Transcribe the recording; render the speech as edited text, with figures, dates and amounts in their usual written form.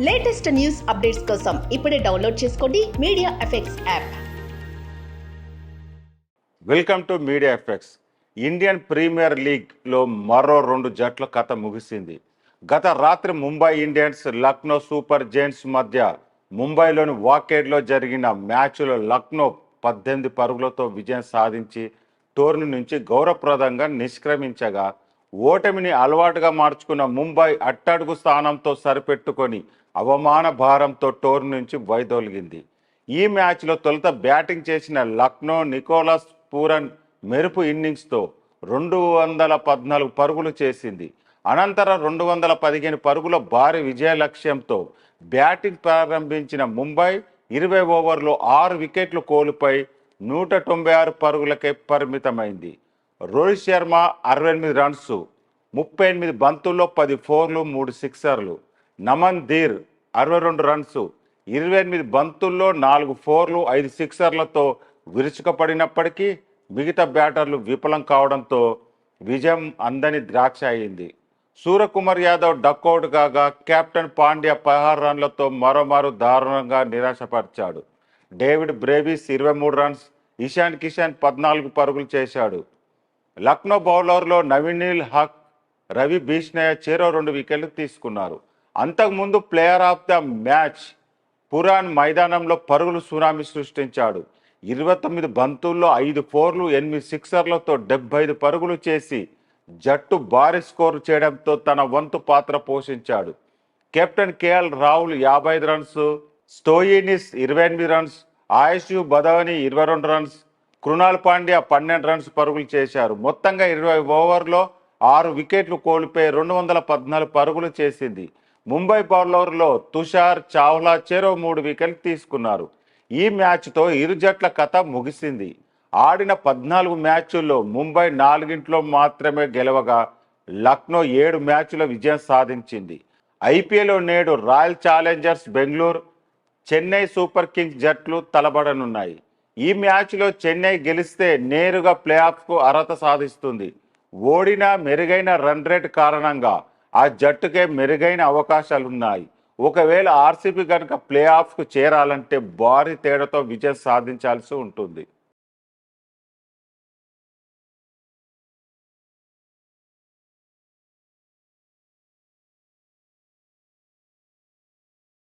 Latest news updates కోసం ఇప్పుడే download చేసుకోండి media effects app. Welcome to media effects. Indian premier లీగ్లో మరో 2 జట్ల కథ ముగిసింది. గత రాత్రి Mumbai Indians Lucknow super giants మధ్య ముంబైలోని వాకేడ్లో జరిగిన మ్యాచ్లో లక్నో 18 పరుగులతో విజయం సాధించి టోర్నీ నుంచి గౌరవప్రదంగా నిష్క్రమించగా, ఓటమిని అలవాటుగా మార్చుకున్న ముంబై అట్టడుగు స్థానంతో సరిపెట్టుకొని అవమాన భారంతో టోర్నీ నుంచి వైదొలిగింది. ఈ మ్యాచ్లో తొలుత బ్యాటింగ్ చేసిన లక్నో నికోలస్ పూరన్ మెరుపు ఇన్నింగ్స్తో 214 పరుగులు చేసింది. అనంతరం 215 పరుగుల భారీ విజయ లక్ష్యంతో బ్యాటింగ్ ప్రారంభించిన ముంబై 20 ఓవర్లో 6 వికెట్లు కోల్పోయి 196 పరుగులకే పరిమితమైంది. రోహిత్ శర్మ 68 రన్స్, 38 బంతుల్లో 10 ఫోర్లు, 3 సిక్సర్లు. నమన్ ధీర్ 62 రన్స్, 28 బంతుల్లో 4 ఫోర్లు, 5 సిక్సర్లతో విరుచుకుపడినప్పటికీ మిగతా బ్యాటర్లు విఫలం కావడంతో విజయం అందని ద్రాక్ష అయింది. సూర్యకుమార్ యాదవ్ డకౌట్ కాగా కెప్టెన్ పాండ్యా 16 రన్లతో మరోమారు దారుణంగా నిరాశపరిచాడు. David Brevis 23 runs, Ishan Kishan 14 పరుగులు చేశాడు. లక్నో బౌలర్లో నవీన్ హక్, రవి బిష్ణోయ్ చెరో 2 వికెట్లు తీసుకున్నారు. అంతకుముందు player of the match Puran మైదానంలో పరుగులు సునామీ సృష్టించాడు. 29 బంతుల్లో 5 ఫోర్లు, 8 సిక్సర్లతో 75 పరుగులు చేసి జట్టు భారీ స్కోరు చేయడంతో తన వంతు పాత్ర పోషించాడు. Captain KL Rahul 55 runs, Stoinis 28 runs, Ayush Badoni 22 runs, Krunal Pandya 12 runs పరుగులు చేశారు. మొత్తంగా 20 ఓవర్లో 6 వికెట్లు కోల్పోయి 214 పరుగులు చేసింది. ముంబై బౌలర్లో తుషార్ చావ్లా చెరో 3 వికెట్లు తీసుకున్నారు. ఈ మ్యాచ్తో ఇరు జట్ల కథ ముగిసింది. ఆడిన 14 మ్యాచ్ల్లో ముంబై 4 మాత్రమే గెలవగా లక్నో 7 మ్యాచ్ల విజయం సాధించింది. ఐపీఎల్లో నేడు royal Challengers Bengaluru, Chennai super Kings జట్లు తలబడనున్నాయి. ఈ మ్యాచ్లో చెన్నై గెలిస్తే నేరుగా ప్లే ఆఫ్కు అర్హత సాధిస్తుంది. ఓడినా మెరుగైన రన్ రేట్ కారణంగా ఆ జట్టుకే మెరుగైన అవకాశాలున్నాయి. ఒకవేళ ఆర్సీబీ కనుక ప్లే ఆఫ్కు చేరాలంటే భారీ తేడాతో విజయం సాధించాల్సి ఉంటుంది.